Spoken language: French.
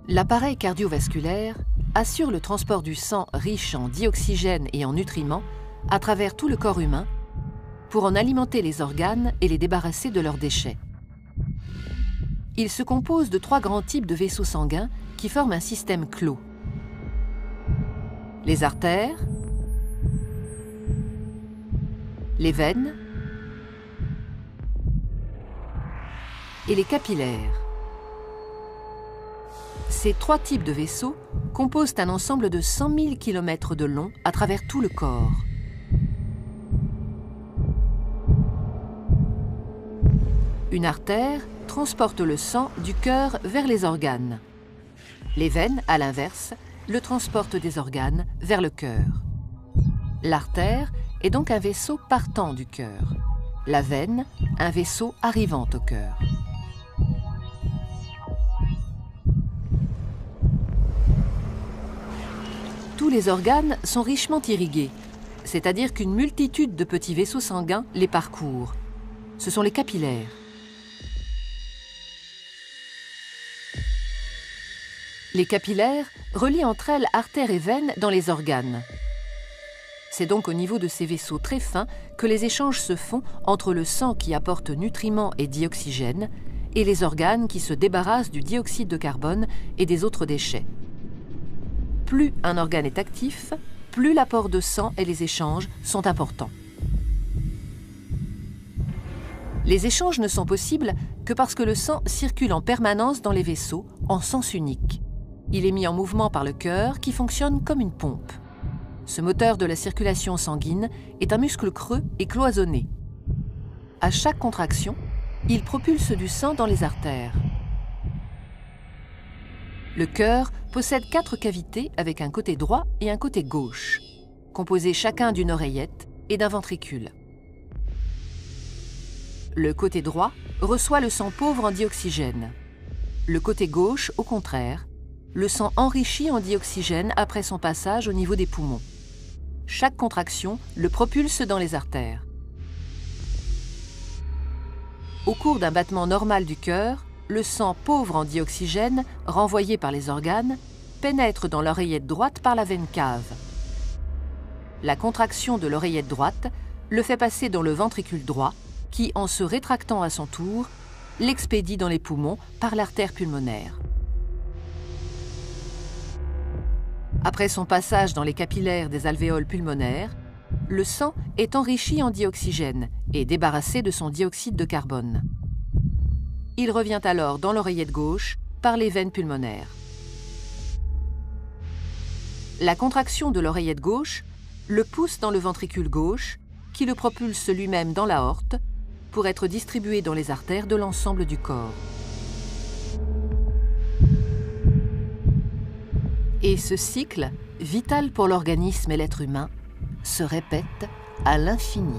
L'appareil cardiovasculaire assure le transport du sang riche en dioxygène et en nutriments à travers tout le corps humain pour en alimenter les organes et les débarrasser de leurs déchets. Il se compose de 3 grands types de vaisseaux sanguins qui forment un système clos. Les artères, les veines et les capillaires. Ces 3 types de vaisseaux composent un ensemble de 100 000 km de long à travers tout le corps. Une artère transporte le sang du cœur vers les organes. Les veines, à l'inverse, le transportent des organes vers le cœur. L'artère est donc un vaisseau partant du cœur. La veine, un vaisseau arrivant au cœur. Tous les organes sont richement irrigués, c'est-à-dire qu'une multitude de petits vaisseaux sanguins les parcourent. Ce sont les capillaires. Les capillaires relient entre elles artères et veines dans les organes. C'est donc au niveau de ces vaisseaux très fins que les échanges se font entre le sang qui apporte nutriments et dioxygène et les organes qui se débarrassent du dioxyde de carbone et des autres déchets. Plus un organe est actif, plus l'apport de sang et les échanges sont importants. Les échanges ne sont possibles que parce que le sang circule en permanence dans les vaisseaux en sens unique. Il est mis en mouvement par le cœur qui fonctionne comme une pompe. Ce moteur de la circulation sanguine est un muscle creux et cloisonné. À chaque contraction, il propulse du sang dans les artères. Le cœur possède 4 cavités avec un côté droit et un côté gauche, composés chacun d'une oreillette et d'un ventricule. Le côté droit reçoit le sang pauvre en dioxygène. Le côté gauche, au contraire, le sang enrichi en dioxygène après son passage au niveau des poumons. Chaque contraction le propulse dans les artères. Au cours d'un battement normal du cœur, le sang pauvre en dioxygène, renvoyé par les organes, pénètre dans l'oreillette droite par la veine cave. La contraction de l'oreillette droite le fait passer dans le ventricule droit, qui, en se rétractant à son tour, l'expédie dans les poumons par l'artère pulmonaire. Après son passage dans les capillaires des alvéoles pulmonaires, le sang est enrichi en dioxygène et débarrassé de son dioxyde de carbone. Il revient alors dans l'oreillette gauche par les veines pulmonaires. La contraction de l'oreillette gauche le pousse dans le ventricule gauche, qui le propulse lui-même dans l'aorte pour être distribué dans les artères de l'ensemble du corps. Et ce cycle, vital pour l'organisme et l'être humain, se répète à l'infini.